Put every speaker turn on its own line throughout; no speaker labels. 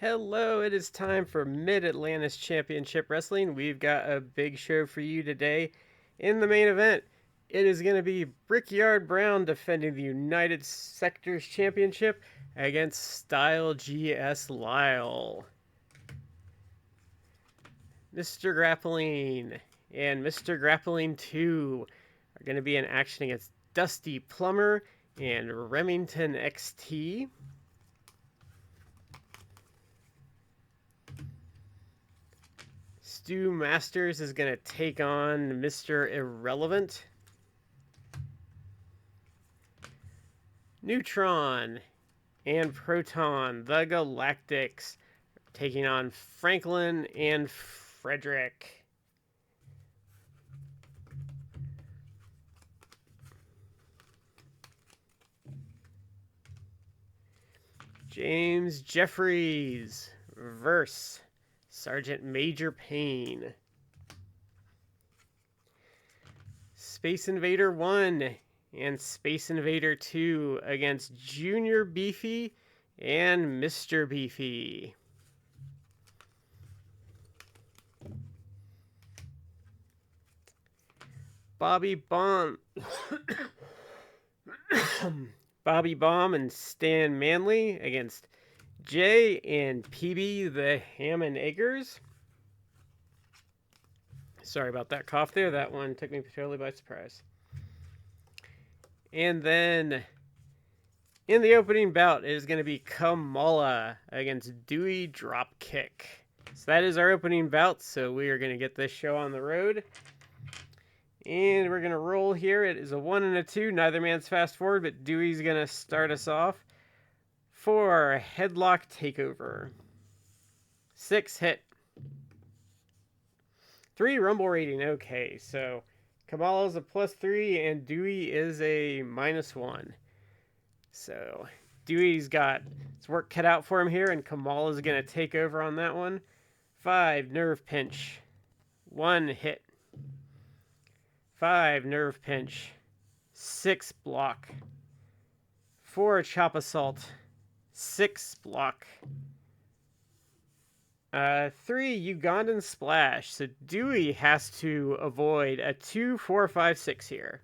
Hello, it is time for Mid-Atlantis Championship Wrestling. We've got a big show for you today. In the main event, it is going to be Brickyard Brown defending the United Sectors Championship against Style GS Lyle. Mr. Grappling and Mr. Grappling 2 are going to be in action against Dusty Plummer and Remington XT. Stu Masters is going to take on Mr. Irrelevant. Neutron and Proton, the Galactics, taking on Franklin and Frederick. James Jeffries versus Sgt Major Payne. Space Invader 1 and Space Invader 2 against Junior Beefy and Mr. Beefy. Bobby Bomb and Stan Manley against Jay and PB the Ham and Eggers. Sorry about that cough there. That one took me totally by surprise. And then in the opening bout, it is going to be Kamala against Dewey Dropkick. So that is our opening bout. So we are going to get this show on the road. And we're going to roll here. It is a 1 and a 2. Neither man's fast forward, but Dewey's going to start us off for headlock takeover. 6 hit. 3 rumble rating. Okay, so Kamala's a +3 and Dewey is a -1. So Dewey's got his work cut out for him here, and Kamala's going to take over on that one. 5 nerve pinch. 1 hit. 5 nerve pinch. 6 block. 4 chop assault. 6 block. 3 Ugandan splash. So Dewey has to avoid a 2, 4, 5, 6 here.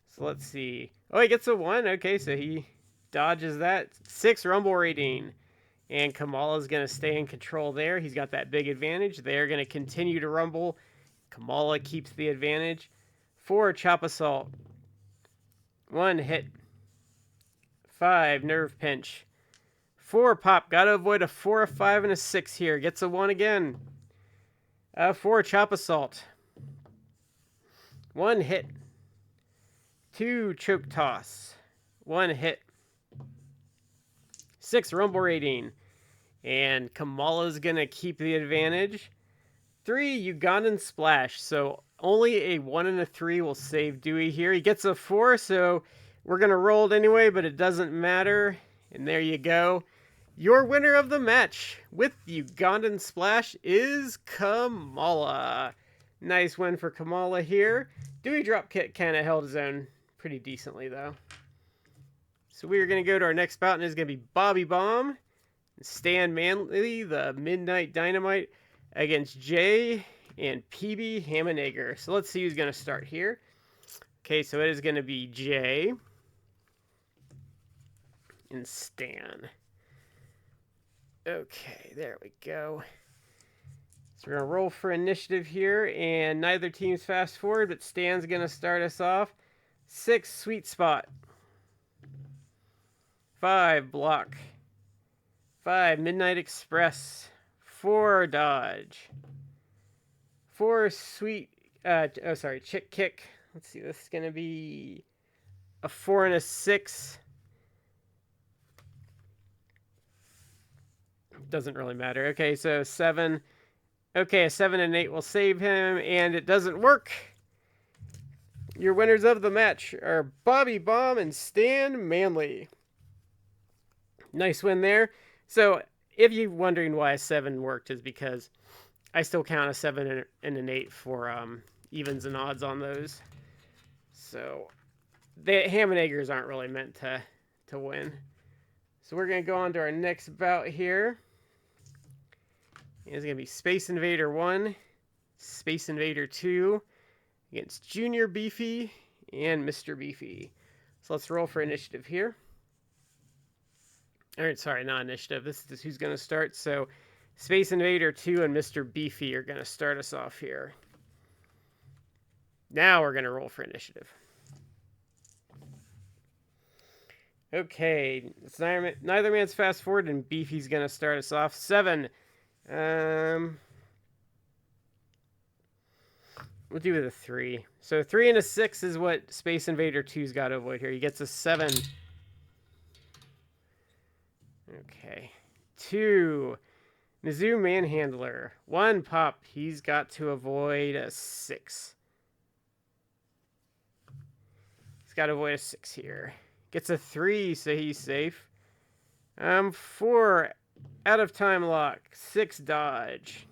So let's see. Oh, he gets a 1. Okay, so he dodges that. 6 rumble rating. And Kamala's going to stay in control there. He's got that big advantage. They're going to continue to rumble. Kamala keeps the advantage. 4 chop assault. 1 hit. 5 nerve pinch. 4 pop. Got to avoid a 4, a 5, and a 6 here. Gets a 1 again. 4 chop assault. 1 hit. 2 choke toss. 1 hit. 6 rumble rating. And Kamala's going to keep the advantage. 3 Ugandan splash. So only a 1 and a 3 will save Dewey here. He gets a 4, so we're going to roll it anyway, but it doesn't matter. And there you go. Your winner of the match with Ugandan splash is Kamala. Nice win for Kamala here. Dewey Dropkick kind of held his own pretty decently, though. So we are going to go to our next bout, and it's going to be Bobby Bomb and Stan Manley, the Midnight Dynamite, against Jay and PB Hammenegger. So let's see who's going to start here. Okay, so it is going to be Jay and Stan. Okay, there we go. So we're going to roll for initiative here, and neither team's fast forward, but Stan's going to start us off. 6 sweet spot. 5 block. 5 midnight express. 4 dodge. 4 sweet, chick kick. Let's see, this is going to be a 4 and a 6. Doesn't really matter. Okay, so 7. Okay, a 7 and 8 will save him, and it doesn't work. Your winners of the match are Bobby Bomb and Stan Manley. Nice win there. So if you're wondering why a 7 worked, is because I still count a 7 and an 8 for evens and odds on those. So the ham and eggers aren't really meant to win. So we're going to go on to our next bout here. It's going to be Space Invader 1, Space Invader 2 against Junior Beefy and Mr. Beefy. So let's roll for initiative here. Alright, sorry, not initiative. This is who's going to start. So Space Invader 2 and Mr. Beefy are going to start us off here. Now we're going to roll for initiative. Okay, it's neither man's fast forward, and Beefy's going to start us off. 7. We'll do with a 3. So 3 and a 6 is what Space Invader 2's got to avoid here. He gets a 7. Okay. 2. Mizzou Manhandler. 1 pop. He's got to avoid a 6. He's got to avoid a 6 here. Gets a 3, so he's safe. 4, out of time lock. 6, dodge.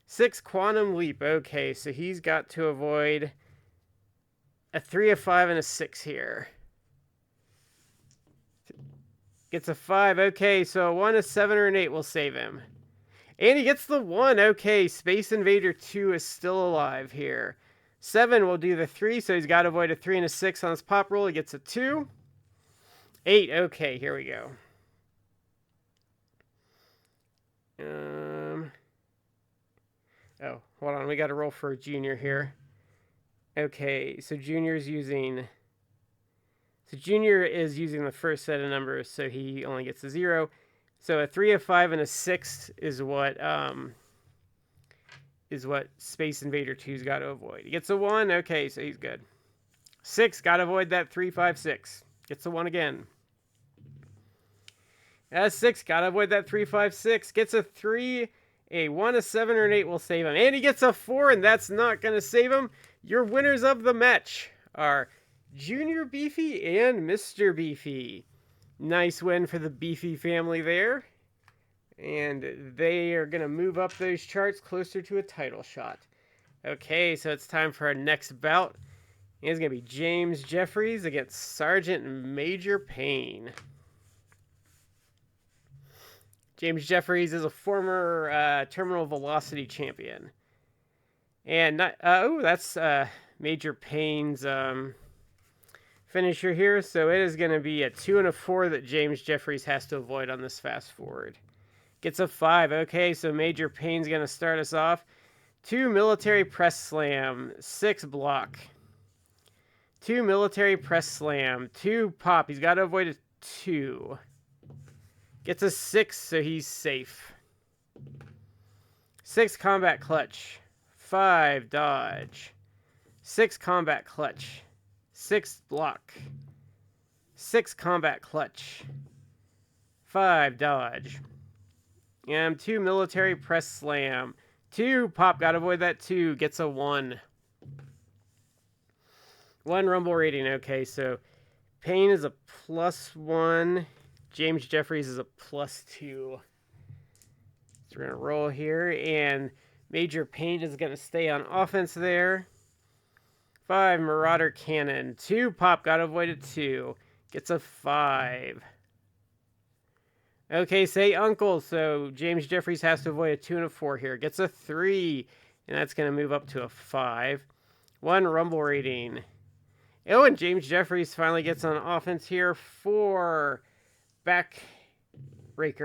6, quantum leap. Okay, so he's got to avoid a 3, a 5, and a 6 here. Gets a 5. Okay, so a 1, a 7, or an 8 will save him. And he gets the 1. Okay, Space Invader 2 is still alive here. 7 will do the 3, so he's got to avoid a 3 and a 6 on his pop roll. He gets a 2. 8, okay, here we go. Oh, hold on, we got to roll for Junior here. Okay, so Junior is using the first set of numbers, so he only gets a 0. So a 3, a 5, and a 6 is what Space Invader 2's got to avoid. He gets a 1. Okay, so he's good. 6, got to avoid that 3, 5, 6. Gets a 1 again. 6, got to avoid that 3, 5, 6. Gets a 3, a 1, a 7, or an 8 will save him. And he gets a 4, and that's not going to save him. Your winners of the match are Junior Beefy and Mr. Beefy. Nice win for the Beefy family there. And they are going to move up those charts closer to a title shot. Okay, so it's time for our next bout. It's going to be James Jeffries against Sgt Major Payne. James Jeffries is a former terminal velocity champion. And that's Major Payne's finisher here. So it is going to be a 2 and a 4 that James Jeffries has to avoid on this fast forward. Gets a 5. Okay, so Major Payne's going to start us off. 2 military press slam. 6 block. 2 military press slam. 2 pop. He's got to avoid a 2. Gets a 6, so he's safe. 6 combat clutch. 5 dodge. 6 combat clutch. 6 block. 6 combat clutch. 5 dodge. And 2 military press slam. 2 pop, gotta avoid that 2. Gets a 1. 1 rumble rating. Okay, so Payne is a +1. James Jeffries is a +2. So we're going to roll here. And Major Payne is going to stay on offense there. 5 Marauder Cannon. 2 pop. Got to avoid a 2. Gets a 5. Okay, say uncle. So James Jeffries has to avoid a 2 and a 4 here. Gets a 3. And that's going to move up to a 5. 1 rumble rating. Oh, and James Jeffries finally gets on offense here. 4 back rake,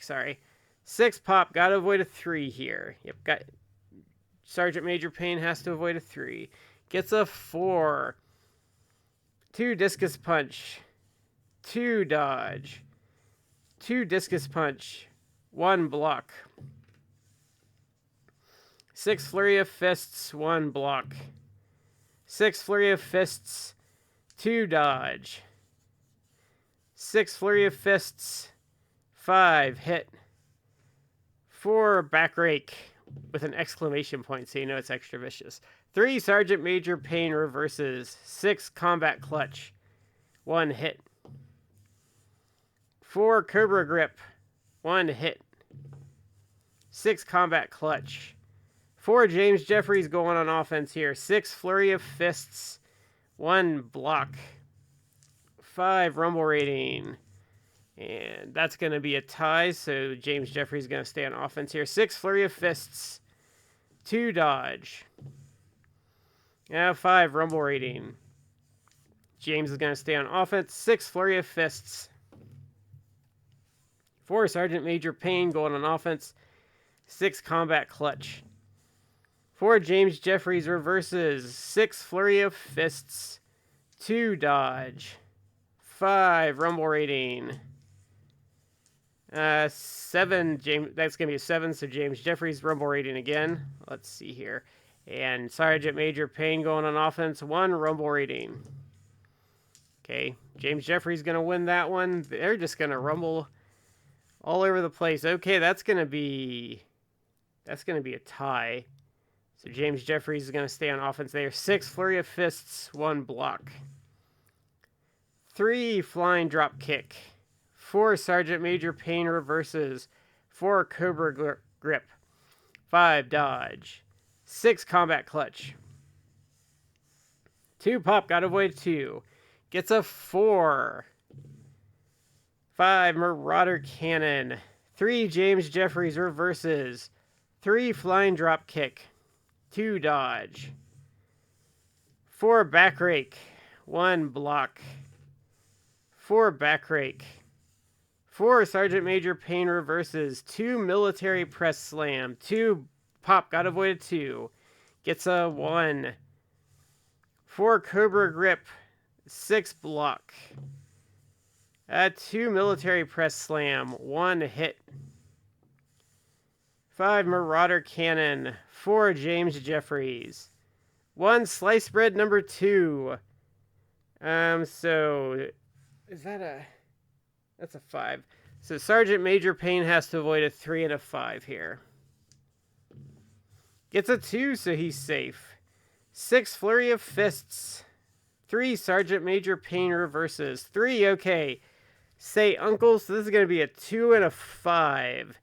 sorry. 6 pop, gotta avoid a 3 here. Yep, got Sgt Major Payne has to avoid a 3. Gets a 4. 2 discus punch. 2 dodge. 2 discus punch. 1 block. 6 flurry of fists. 1 block. 6 flurry of fists. 2 dodge. 6 flurry of fists. 5 hit. 4 back rake with an exclamation point, so you know it's extra vicious. 3 Sgt Major Payne reverses. 6 combat clutch. 1 hit. 4 Cobra grip. 1 hit. 6 combat clutch. 4 James Jeffries going on offense here. 6 flurry of fists. 1 block. 5 rumble rating. And that's going to be a tie, so James Jeffries is going to stay on offense here. 6 Flurry of Fists, 2 Dodge. 5 Rumble Rating. James is going to stay on offense. 6 Flurry of Fists. 4 Sgt Major Payne going on offense. 6 Combat Clutch. 4 James Jeffries reverses. 6 Flurry of Fists. 2 Dodge. 5 Rumble Rating. 7 James. That's gonna be a 7. So James Jeffries Rumble Rating again. Let's see here. And Sgt Major Payne going on offense. 1 Rumble Rating. Okay, James Jeffries gonna win that one. They're just gonna rumble all over the place. Okay, that's gonna be a tie. So James Jeffries is gonna stay on offense there. 6 Flurry of Fists, 1 Block. 3 Flying Drop Kick. 4 Sgt Major Payne reverses. 4 Cobra Grip. 5 Dodge. 6 Combat Clutch. 2 Pop, got avoid 2. Gets a 4. 5 Marauder Cannon. 3 James Jeffries reverses. 3 Flying Drop Kick. 2 Dodge. 4 Back Rake. 1 Block. 4 Back Rake. 4 Sgt Major Payne reverses. 2 Military Press Slam. 2 Pop, got avoided 2. Gets a 1. 4 Cobra Grip. 6 Block. 2 Military Press Slam. 1 Hit. 5 Marauder Cannon. 4 James Jeffries. 1 Slice Bread number 2. So is that a... That's a 5. So Sgt Major Payne has to avoid a 3 and a 5 here. Gets a 2, so he's safe. 6 Flurry of Fists. 3 Sgt Major Payne reverses. 3, okay. Say Uncle, so this is going to be a 2 and a 5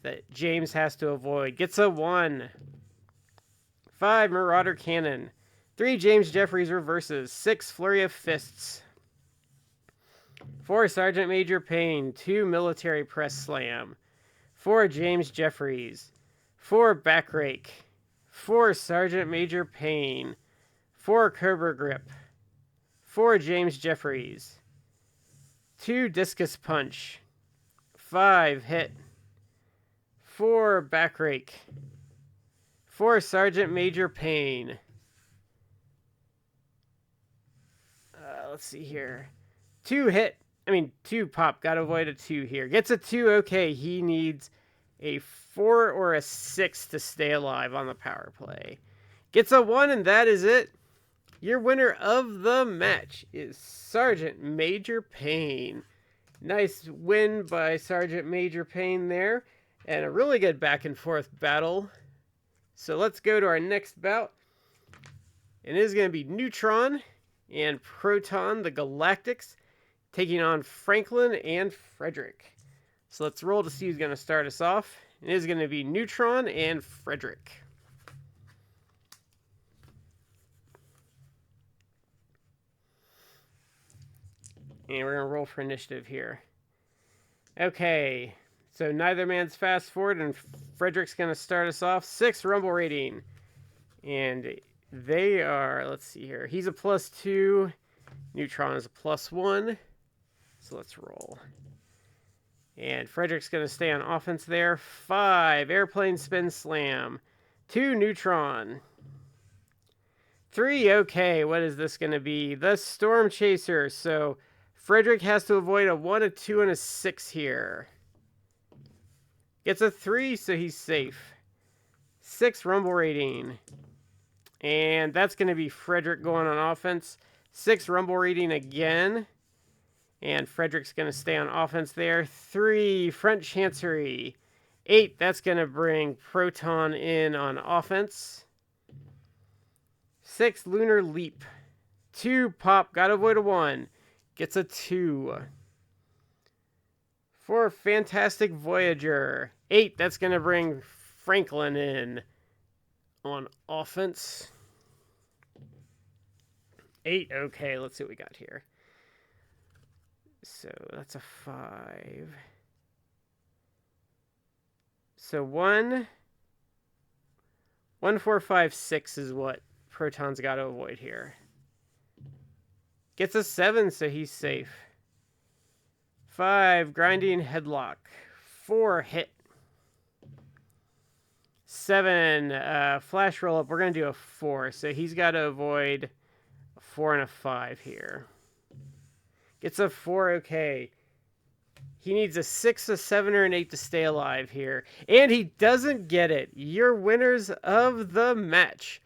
that James has to avoid. Gets a 1. 5 Marauder Cannon. 3 James Jeffries reverses. 6 Flurry of Fists. 4 Sgt Major Payne. 2 Military Press Slam. 4 James Jeffries. 4 Back Rake. 4 Sgt Major Payne. 4 Cobra Grip. 4 James Jeffries. 2 Discus Punch. 5 Hit. 4 Back Rake. 4 Sgt Major Payne. Let's see here. 2 Pop. Got to avoid a 2 here. Gets a 2. Okay, he needs a 4 or a 6 to stay alive on the power play. Gets a 1, and that is it. Your winner of the match is Sgt Major Payne. Nice win by Sgt Major Payne there. And a really good back and forth battle. So let's go to our next bout. And it is going to be Neutron and Proton, the Galactics, taking on Franklin and Frederick. So let's roll to see who's going to start us off. It is going to be Neutron and Frederick. And we're going to roll for initiative here. Okay, so neither man's fast forward, and Frederick's going to start us off. 6 Rumble Rating. And they are, let's see here. He's a +2. Neutron is a +1. So let's roll. And Frederick's going to stay on offense there. 5 Airplane Spin Slam. 2 Neutron. 3, okay, what is this going to be? The Storm Chaser. So Frederick has to avoid a 1, a 2, and a 6 here. Gets a 3, so he's safe. 6 Rumble Rating. And that's going to be Frederick going on offense. 6 Rumble Rating again. And Frederick's going to stay on offense there. 3 Front Chancery. 8, that's going to bring Proton in on offense. 6 Lunar Leap. 2 Pop, got to avoid a 1. Gets a 2. 4 Fantastic Voyager. 8, that's going to bring Franklin in on offense. 8, okay, let's see what we got here. So that's a 5. So 1, 1, 4, 5, 6 is what Proton's got to avoid here. Gets a 7, so he's safe. 5, grinding headlock. 4, hit. 7, flash roll up. We're going to do a 4, so he's got to avoid a 4 and a 5 here. Gets a 4, okay. He needs a 6, a 7, or an 8 to stay alive here. And he doesn't get it. Your winners of the match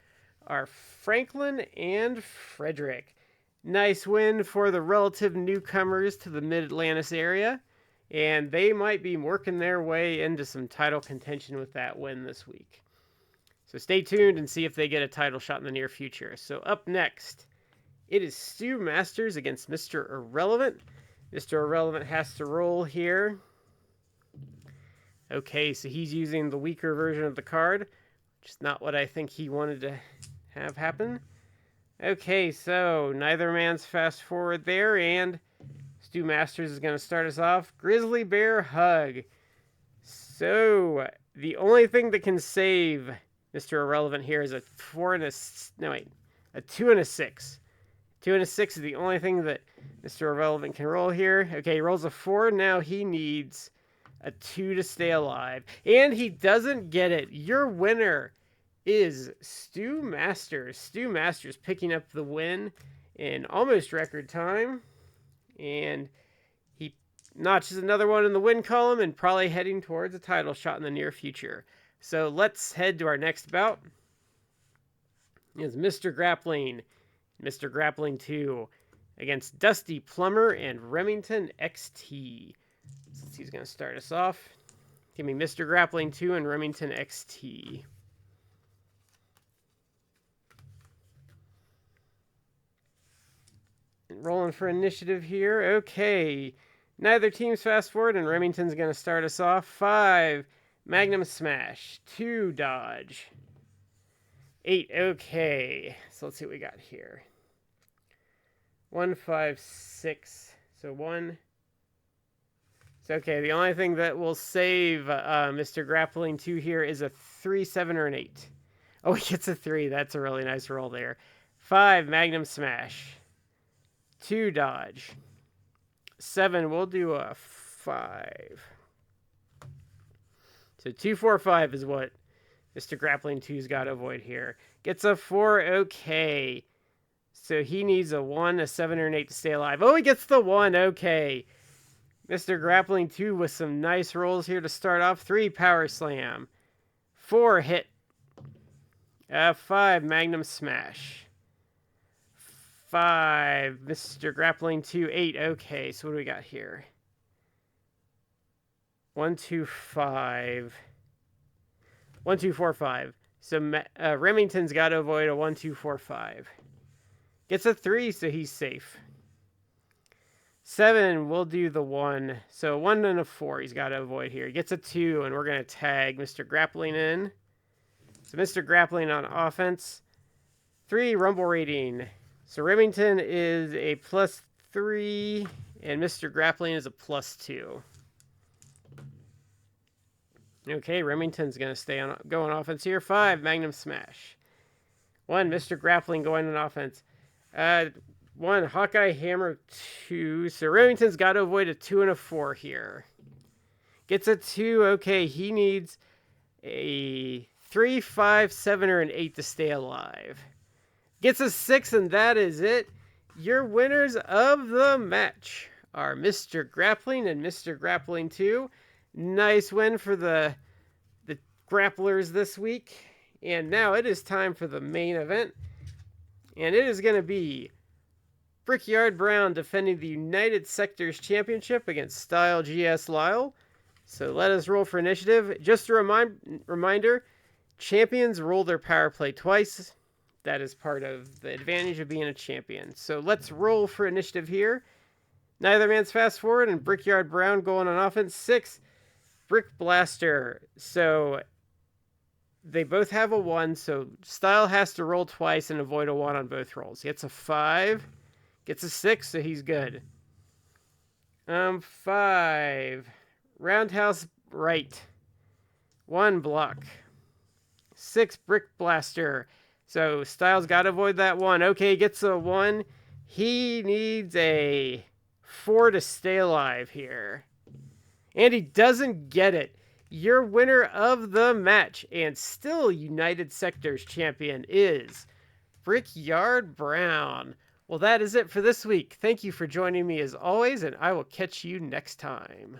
are Franklin and Frederick. Nice win for the relative newcomers to the Mid-Atlantis area. And they might be working their way into some title contention with that win this week. So stay tuned and see if they get a title shot in the near future. So up next, it is Stu Masters against Mr. Irrelevant. Mr. Irrelevant has to roll here. Okay, so he's using the weaker version of the card, which is not what I think he wanted to have happen. Okay, so neither man's fast forward there, and Stu Masters is going to start us off. Grizzly Bear Hug. So the only thing that can save Mr. Irrelevant here is a 2 and a 6. 2 and a 6 is the only thing that Mr. Irrelevant can roll here. Okay, he rolls a 4. Now he needs a 2 to stay alive. And he doesn't get it. Your winner is Stu Masters. Stu Masters picking up the win in almost record time. And he notches another one in the win column and probably heading towards a title shot in the near future. So let's head to our next bout. It's Mr. Grappling. Mr. Grappling 2 against Dusty Plummer and Remington XT. Since he's going to start us off, give me Mr. Grappling 2 and Remington XT. Rolling for initiative here. Okay. Neither team's fast forward, and Remington's going to start us off. 5, Magnum Smash. 2, dodge. 8, okay. So let's see what we got here. 1, 5, 6. So 1. So okay, the only thing that will save Mr. Grappling 2 here is a 3, 7, or an 8. Oh, he gets a 3. That's a really nice roll there. 5, Magnum Smash. 2, dodge. 7, we'll do a 5. So 2, 4, 5 is what Mr. Grappling 2's got to avoid here. Gets a 4, okay. So he needs a 1, a 7, or an 8 to stay alive. Oh, he gets the 1, okay. Mr. Grappling 2 with some nice rolls here to start off. 3, Power Slam. 4, hit. 5, Magnum Smash. 5, Mr. Grappling 2, 8. Okay, so what do we got here? 1, 2, 5. 1, 2, 4, 5. So Remington's got to avoid a 1, 2, 4, 5. Gets a 3, so he's safe. 7, we'll do the 1. So 1 and a 4 he's got to avoid here. He gets a 2, and we're going to tag Mr. Grappling in. So Mr. Grappling on offense. 3, Rumble rating. So Remington is a +3, and Mr. Grappling is a +2. Okay, Remington's going to stay on going offense here. 5, Magnum Smash. 1, Mr. Grappling going on offense. 1, Hawkeye Hammer 2. So Remington's got to avoid a 2 and a 4 here. Gets a 2. Okay, he needs a 3, 5, 7, or an 8 to stay alive. Gets a 6, and that is it. Your winners of the match are Mr. Grappling and Mr. Grappling 2. Nice win for the grapplers this week. And now it is time for the main event. And it is going to be Brickyard Brown defending the United Sectors Championship against Style GS Lyle. So let us roll for initiative. Just a reminder, champions roll their power play twice. That is part of the advantage of being a champion. So let's roll for initiative here. Neither man's fast forward, and Brickyard Brown going on offense. 6, Brick Blaster. So they both have a 1, so Style has to roll twice and avoid a 1 on both rolls. He gets a 5, gets a 6, so he's good. 5. Roundhouse right. 1 block. 6 brick blaster. So Styles got to avoid that 1. Okay, gets a 1. He needs a 4 to stay alive here. And he doesn't get it. Your winner of the match and still United Sectors champion is Brickyard Brown. Well, that is it for this week. Thank you for joining me as always, and I will catch you next time.